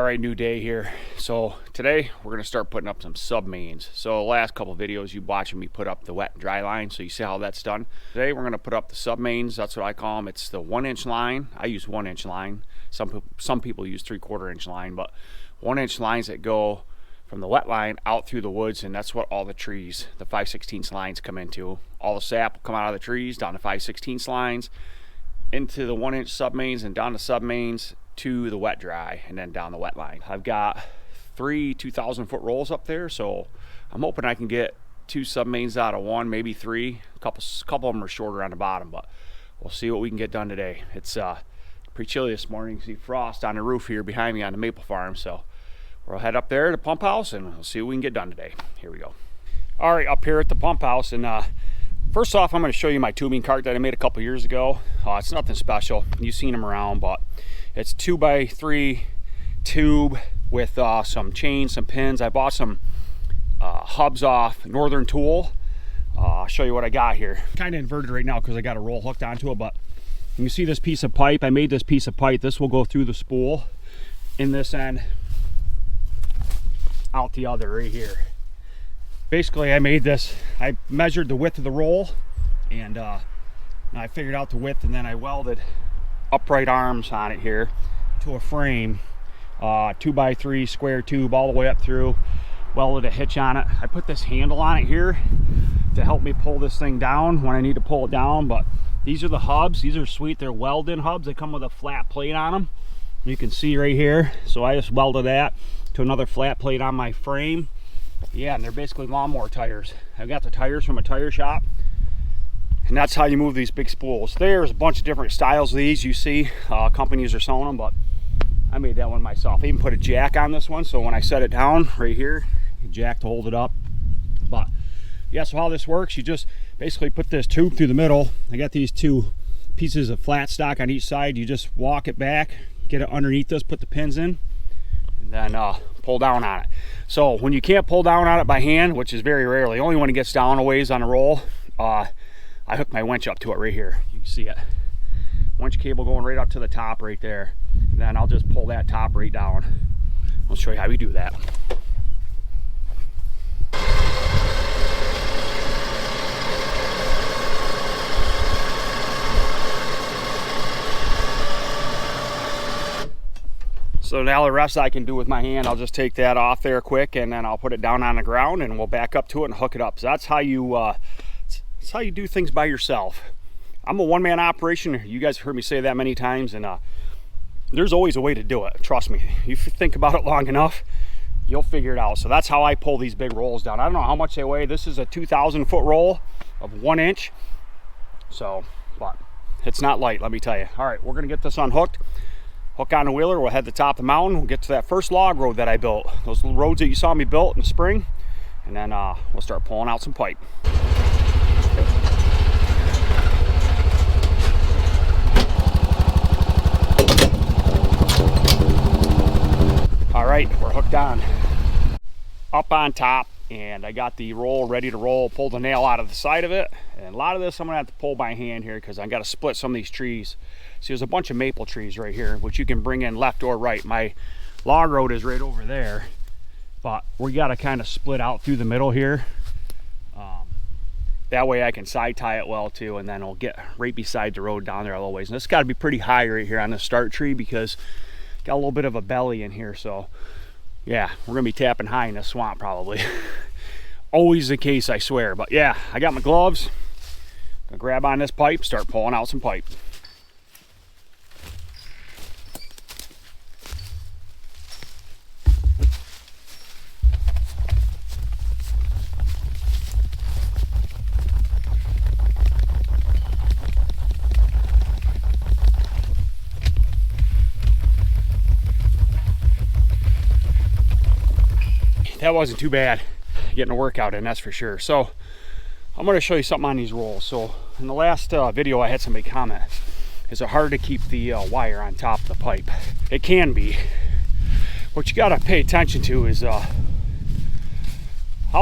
right, new day here. So today we're going to start putting up some sub mains. So the last couple of videos you watching me put up the wet and dry line, so you see how that's done. Today we're going to put up the sub mains. That's what I call them. It's the 1-inch line. I use 1-inch line. Some people use 3/4-inch line, but 1-inch lines that go from the wet line out through the woods, and that's what all the trees, the 5/16 lines, come into. All the sap will come out of the trees down to 5/16 lines, into the 1-inch sub mains, and down the sub mains to the wet dry, and then down the wet line. I've got 3 2,000-foot rolls up there, so I'm hoping I can get 2 sub mains out of 1, maybe 3. A couple of them are shorter on the bottom, but we'll see what we can get done today. It's pretty chilly this morning. You can see frost on the roof here behind me on the maple farm, so we'll head up there to the pump house and we'll see what we can get done today. Here we go. All right, up here at the pump house, and first off, I'm going to show you my tubing cart that I made a couple years ago. It's nothing special. You've seen them around, but it's 2x3 tube with some chains, some pins. I bought some hubs off Northern Tool. I'll show you what I got here. Kind of inverted right now because I got a roll hooked onto it, but you can see this piece of pipe. I made this piece of pipe. This will go through the spool in this end, out the other right here. Basically, I made this, I measured the width of the roll, and I figured out the width, and then I welded upright arms on it here to a frame, 2x3 square tube all the way up through, welded a hitch on it. I put this handle on it here to help me pull this thing down when I need to pull it down, but these are the hubs. These are sweet. They're weld-in hubs. They come with a flat plate on them. You can see right here. So I just welded that to another flat plate on my frame. Yeah, and they're basically lawnmower tires. I got the tires from a tire shop, and that's how you move these big spools. There's a bunch of different styles of these. You see companies are selling them, but I made that one myself. I even put a jack on this one, so when I set it down right here, jack to hold it up. But yeah, so how this works, you just basically put this tube through the middle. I got these 2 pieces of flat stock on each side. You just walk it back, get it underneath this, put the pins in, and then pull down on it. So when you can't pull down on it by hand, which is very rarely, only when it gets down a ways on a roll, I hook my winch up to it right here. You can see it. Winch cable going right up to the top right there. And then I'll just pull that top right down. I'll show you how we do that. So now the rest I can do with my hand. I'll just take that off there quick, and then I'll put it down on the ground, and we'll back up to it and hook it up. So that's how you do things by yourself. I'm a one-man operation. You guys have heard me say that many times, and there's always a way to do it. Trust me. If you think about it long enough, you'll figure it out. So that's how I pull these big rolls down. I don't know how much they weigh. This is a 2,000-foot roll of 1 inch. So, but it's not light, let me tell you. All right, we're gonna get this unhooked. Hook on the wheeler, we'll head to the top of the mountain. We'll get to that first log road that I built. Those little roads that you saw me built in the spring. And then we'll start pulling out some pipe. All right, we're hooked on. Up on top, and I got the roll ready to roll. Pull the nail out of the side of it. And a lot of this I'm gonna have to pull by hand here because I gotta split some of these trees. See, there's a bunch of maple trees right here, which you can bring in left or right. My log road is right over there, but we gotta kind of split out through the middle here. That way I can side tie it well too, and then it'll get right beside the road down there a little ways. And it's gotta be pretty high right here on the start tree because got a little bit of a belly in here. So yeah, we're gonna be tapping high in the swamp probably. Always the case, I swear. But yeah, I got my gloves. Gonna grab on this pipe, start pulling out some pipe. That wasn't too bad getting a workout in, that's for sure. So I'm going to show you something on these rolls. So in the last video I had somebody comment, is it hard to keep the wire on top of the pipe? It can be. What you got to pay attention to is how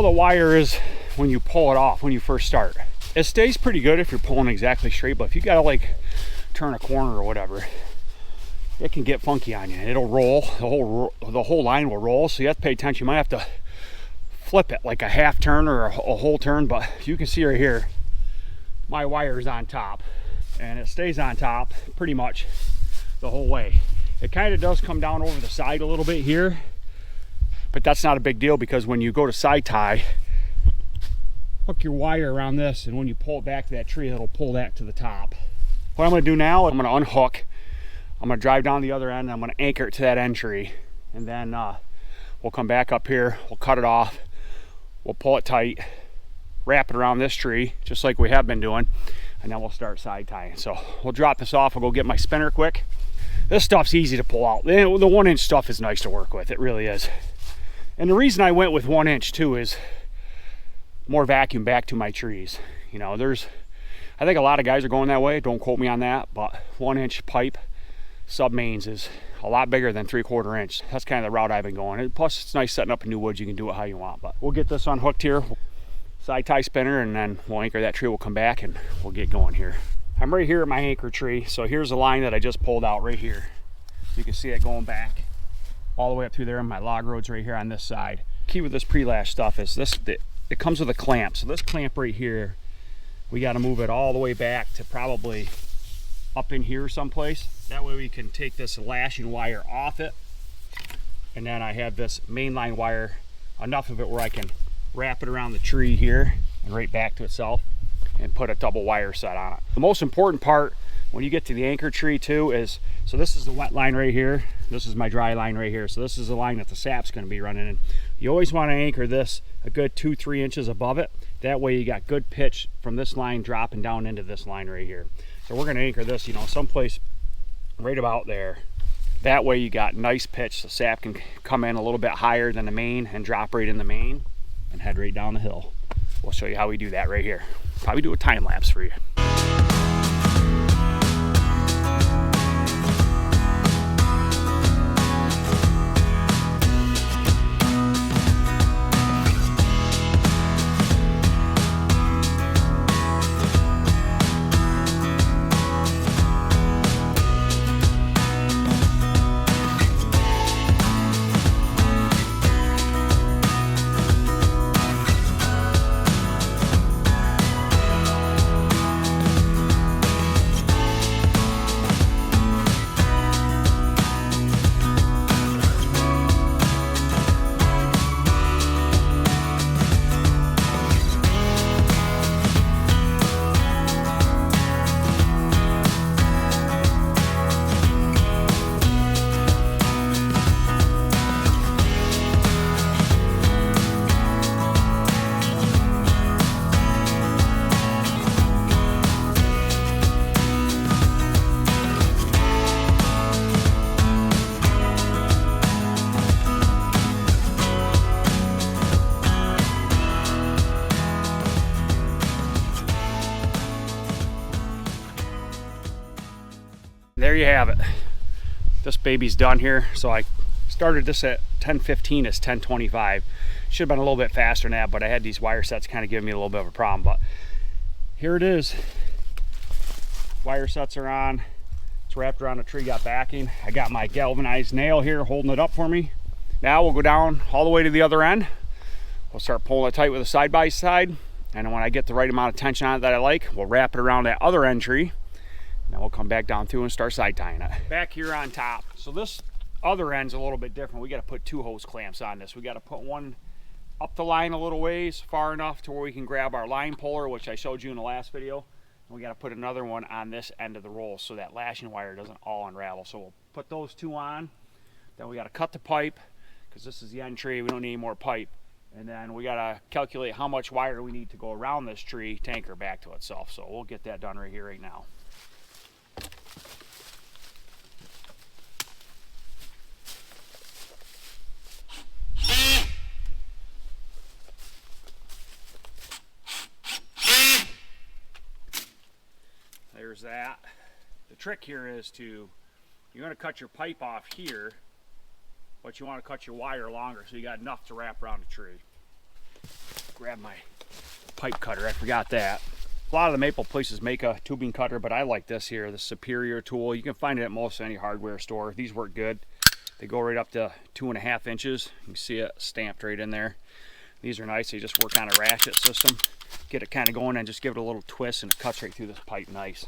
the wire is when you pull it off when you first start. It stays pretty good if you're pulling exactly straight, but if you got to like turn a corner or whatever, it can get funky on you. It'll roll, the whole line will roll, so you have to pay attention. You might have to flip it like a half turn or a whole turn, but you can see right here, my wire is on top, and it stays on top pretty much the whole way. It kind of does come down over the side a little bit here, but that's not a big deal, because when you go to side tie, hook your wire around this, and when you pull it back to that tree, it'll pull that to the top. What I'm going to do now, I'm going to unhook. I'm going to drive down the other end, and I'm going to anchor it to that end tree, and then we'll come back up here, we'll cut it off, we'll pull it tight, wrap it around this tree just like we have been doing, and then we'll start side tying. So we'll drop this off. I'll go get my spinner quick. This stuff's easy to pull out. The 1-inch stuff is nice to work with, it really is. And the reason I went with 1-inch too is more vacuum back to my trees. You know, I think a lot of guys are going that way, don't quote me on that, but 1-inch pipe submains is a lot bigger than 3/4 inch. That's kind of the route I've been going. And plus, it's nice setting up in new woods. You can do it how you want. But we'll get this unhooked here, side tie spinner, and then we'll anchor that tree. We'll come back and we'll get going here. I'm right here at my anchor tree. So here's the line that I just pulled out right here. You can see it going back all the way up through there. And my log road's right here on this side. Key with this pre-lash stuff is it comes with a clamp. So this clamp right here, we got to move it all the way back to probably up in here someplace. That way we can take this lashing wire off it, and then I have this mainline wire, enough of it where I can wrap it around the tree here and right back to itself and put a double wire set on it. The most important part when you get to the anchor tree too is, so this is the wet line right here, this is my dry line right here, so this is the line that the sap's going to be running in. You always want to anchor this a good 2-3 inches above it. That way you got good pitch from this line dropping down into this line right here. So we're going to anchor this, you know, someplace right about there. That way you got nice pitch. The sap can come in a little bit higher than the main and drop right in the main and head right down the hill. We'll show you how we do that right here. Probably do a time lapse for you. There you have it. This baby's done here. So I started this at 10:15. It's 10:25. Should have been a little bit faster than that, but I had these wire sets kind of giving me a little bit of a problem. But here it is. Wire sets are on. It's wrapped around the tree, got backing. I got my galvanized nail here holding it up for me. Now we'll go down all the way to the other end. We'll start pulling it tight with a side by side. And when I get the right amount of tension on it that I like, we'll wrap it around that other end tree. Then we'll come back down through and start side tying it. Back here on top. So this other end's a little bit different. We got to put 2 hose clamps on this. We got to put one up the line a little ways, far enough to where we can grab our line puller, which I showed you in the last video. And we got to put another one on this end of the roll so that lashing wire doesn't all unravel. So we'll put those 2 on. Then we got to cut the pipe, because this is the end tree. We don't need any more pipe. And then we got to calculate how much wire we need to go around this tree to anchor back to itself. So we'll get that done right here, right now. There's that. The trick here is you're going to cut your pipe off here, but you want to cut your wire longer so you got enough to wrap around the tree. Grab my pipe cutter, I forgot that. A lot of the maple places make a tubing cutter, but I like this here, the Superior tool. You can find it at most any hardware store. These work good. They go right up to 2.5 inches. You can see it stamped right in there. These are nice. They just work on a ratchet system. Get it kind of going and just give it a little twist and it cuts right through this pipe nice.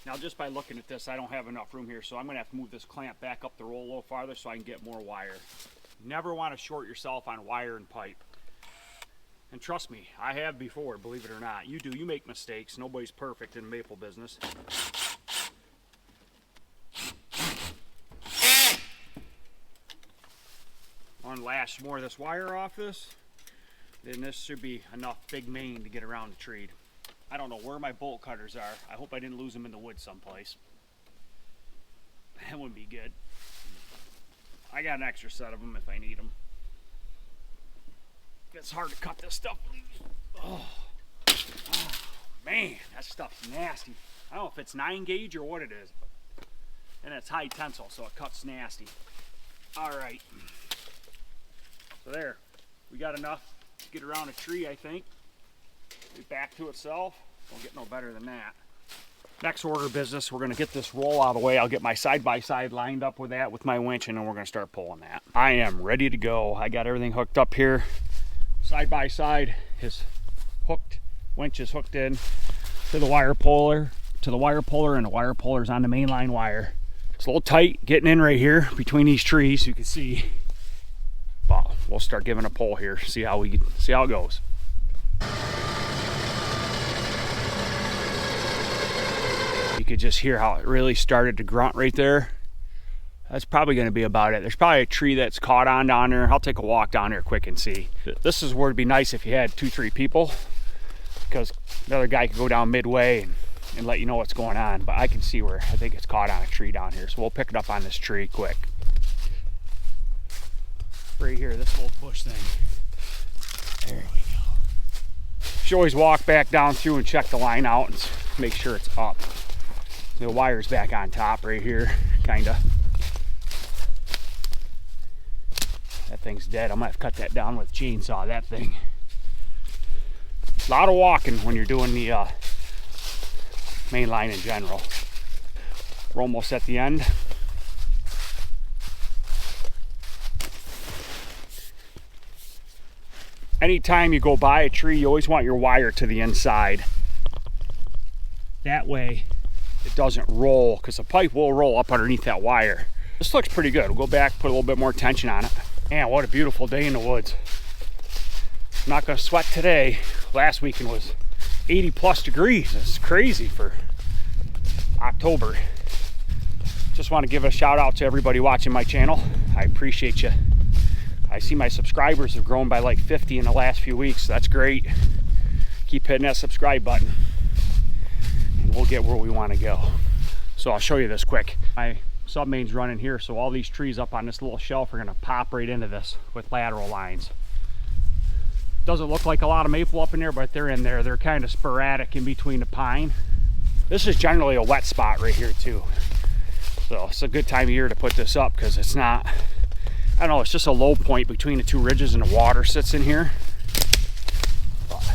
Now just by looking at this, I don't have enough room here, so I'm going to have to move this clamp back up the roll a little farther so I can get more wire. Never want to short yourself on wire and pipe. And trust me, I have before, believe it or not. You do, you make mistakes. Nobody's perfect in the maple business. Unlash more of this wire off this, then this should be enough big main to get around the tree. I don't know where my bolt cutters are. I hope I didn't lose them in the woods someplace. That wouldn't be good. I got an extra set of them if I need them. It's hard to cut this stuff. Oh, man, that stuff's nasty. I don't know if it's 9 gauge or what it is. And it's high tensile, so it cuts nasty. All right. So there, we got enough to get around a tree, I think. Back to itself. Don't get no better than that. Next order of business, we're going to get this roll out of the way. I'll get my side-by-side lined up with that with my winch, and then we're going to start pulling that. I am ready to go. I got everything hooked up here. Side-by-side is hooked. Winch is hooked in to the wire puller, and the wire puller is on the mainline wire. It's a little tight getting in right here between these trees, you can see. But we'll start giving a pull here, see how it goes. You could just hear how it really started to grunt right there. That's probably going to be about it. There's probably a tree that's caught on down there. I'll take a walk down there quick and see. This is where it'd be nice if you had 2-3 people, because the other guy could go down midway and let you know what's going on. But I can see where I think it's caught on a tree down here, so we'll pick it up on this tree quick. Right here, this little bush thing. There we go. You should always walk back down through and check the line out and make sure it's up. The wire's back on top right here, kinda. That thing's dead. I'm gonna have to cut that down with a chainsaw, that thing. A lot of walking when you're doing the main line in general. We're almost at the end. Anytime you go by a tree, you always want your wire to the inside. That way it doesn't roll, because the pipe will roll up underneath that wire. This looks pretty good. We'll go back, put a little bit more tension on it. Man, what a beautiful day in the woods. I'm not gonna sweat today. Last weekend was 80+ degrees. It's crazy for October. Just want to give a shout out to everybody watching my channel. I appreciate you. I see my subscribers have grown by like 50 in the last few weeks. So that's great. Keep hitting that subscribe button and we'll get where we want to go. So I'll show you this quick. My submain's running here, so all these trees up on this little shelf are going to pop right into this with lateral lines. Doesn't look like a lot of maple up in there, but they're in there. They're kind of sporadic in between the pine. This is generally a wet spot right here too. So it's a good time of year to put this up, because it's not, I don't know, it's just a low point between the two ridges and the water sits in here. But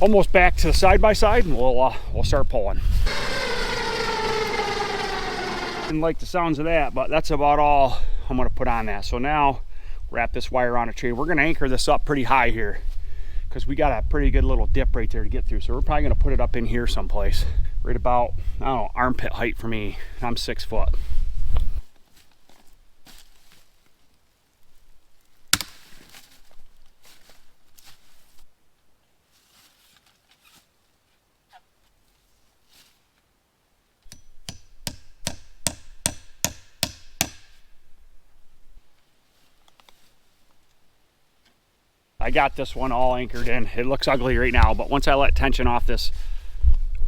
almost back to the side-by-side, and we'll start pulling. Didn't like the sounds of that, but that's about all I'm going to put on that. So now wrap this wire on a tree. We're going to anchor this up pretty high here, because we got a pretty good little dip right there to get through. So we're probably going to put it up in here someplace, right about, I don't know, armpit height for me. I'm 6 foot. I got this one all anchored in. It looks ugly right now, but once I let tension off this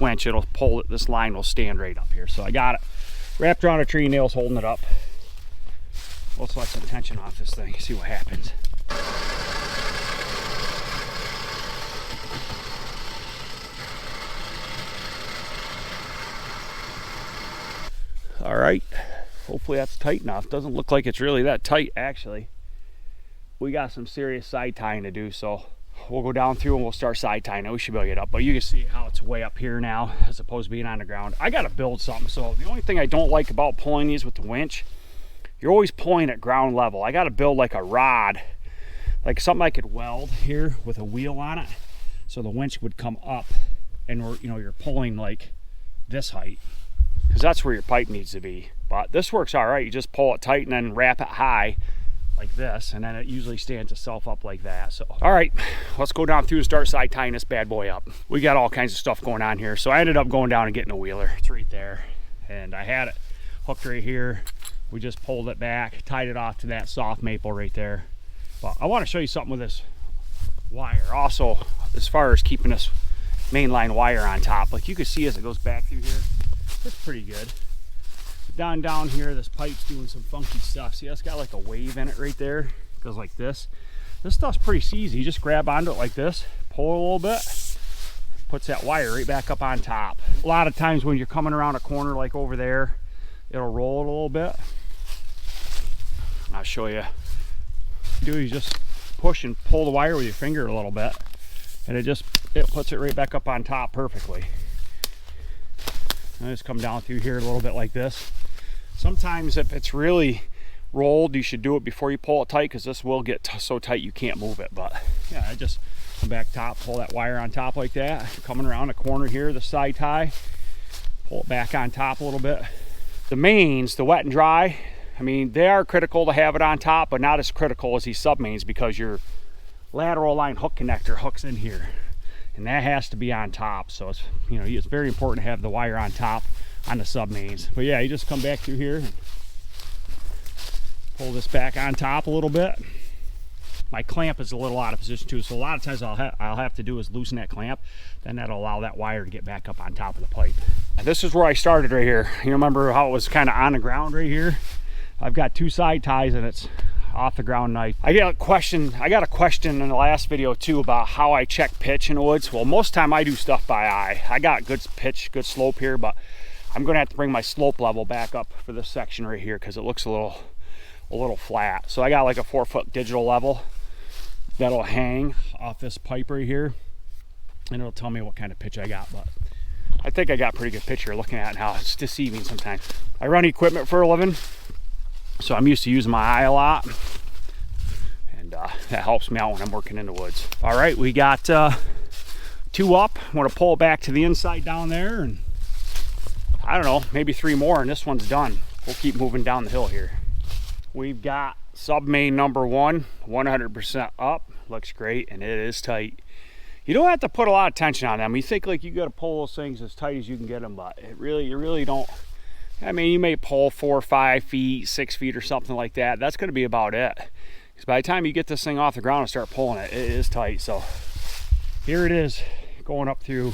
winch, it'll pull it. This line will stand right up here. So I got it wrapped around a tree, nails holding it up. Let's let some tension off this thing, see what happens. All right, hopefully that's tight enough. Doesn't look like it's really that tight actually. we got some serious side tying to do, so we'll go down through and we'll start side tying it. We should be able to get up, but you can see how it's way up here now as opposed to being on the ground. I got to build something. So the only thing I don't like about pulling these with the winch, you're always pulling at ground level. I got to build like a rod, like something I could weld here with a wheel on it, so the winch would come up and you're pulling like this height, because that's where your pipe needs to be. But this works all right. You just pull it tight and then wrap it high like this, and then it usually stands itself up like that. So all right, let's go down through and start side tying this bad boy up. We got all kinds of stuff going on here, so I ended up going down and getting a wheeler. It's right there, and I had it hooked right here. We just pulled it back, tied it off to that soft maple right there. But I want to show you something with this wire also, as far as keeping this mainline wire on top. Like you can see as it goes back through here, it's pretty good. Down here, this pipe's doing some funky stuff. See, it's got like a wave in it right there. It goes like this. This stuff's pretty easy. You just grab onto it like this, pull it a little bit, puts that wire right back up on top. A lot of times when you're coming around a corner like over there, it'll roll it a little bit. I'll show you. You just push and pull the wire with your finger a little bit, and it puts it right back up on top perfectly. And just come down through here a little bit like this. Sometimes if it's really rolled, you should do it before you pull it tight, because this will get so tight you can't move it. But yeah, I just come back top, pull that wire on top like that. Coming around the corner here, the side tie, pull it back on top a little bit. The mains, the wet and dry, I mean, they are critical to have it on top, but not as critical as these sub mains, because your lateral line hook connector hooks in here, and that has to be on top. So it's, it's very important to have the wire on top on the sub mains. But yeah, you just come back through here and pull this back on top a little bit. My clamp is a little out of position too, so a lot of times I'll have to do is loosen that clamp, then that'll allow that wire to get back up on top of the pipe. And this is where I started right here. You remember how it was kind of on the ground right here? I've got two side ties and it's off the ground knife. I got a question in the last video too about how I check pitch in the woods. Well, most of the time I do stuff by eye. I got good pitch, good slope here, but I'm gonna have to bring my slope level back up for this section right here, because it looks a little flat. So I got like a 4-foot digital level that'll hang off this pipe right here, and it'll tell me what kind of pitch I got. But I think I got a pretty good pitch here looking at it now. It's deceiving sometimes. I run equipment for a living, so I'm used to using my eye a lot, and that helps me out when I'm working in the woods. All right, we got 2 up. I'm gonna pull it back to the inside down there, and I don't know, maybe 3 more, and this one's done. We'll keep moving down the hill here. We've got sub main number 1, 100% up. Looks great, and it is tight. You don't have to put a lot of tension on them. You think like you got to pull those things as tight as you can get them, but you really don't. I mean, you may pull 4 or 5 feet, 6 feet or something like that. That's going to be about it. Because by the time you get this thing off the ground and start pulling it, it is tight. So here it is, going up through.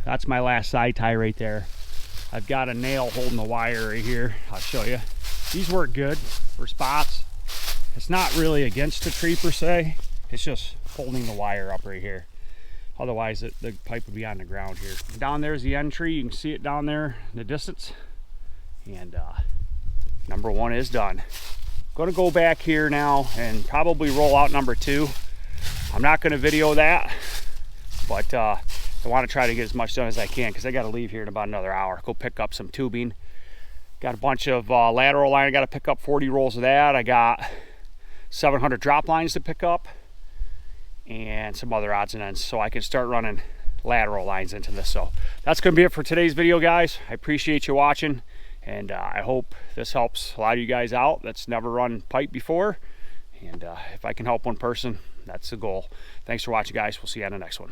That's my last side tie right there. I've got a nail holding the wire right here. I'll show you. These work good for spots. It's not really against the tree per se. It's just holding the wire up right here. Otherwise, the pipe would be on the ground here. Down there's the end tree. You can see it down there in the distance. And number 1 is done. Gonna go back here now and probably roll out number 2. I'm not gonna video that, but I want to try to get as much done as I can, because I got to leave here in about another hour. Go pick up some tubing. Got a bunch of lateral line. I got to pick up 40 rolls of that. I got 700 drop lines to pick up, and some other odds and ends, so I can start running lateral lines into this. So that's going to be it for today's video, guys. I appreciate you watching, and I hope this helps a lot of you guys out that's never run pipe before. And if I can help one person, that's the goal. Thanks for watching, guys. We'll see you on the next one.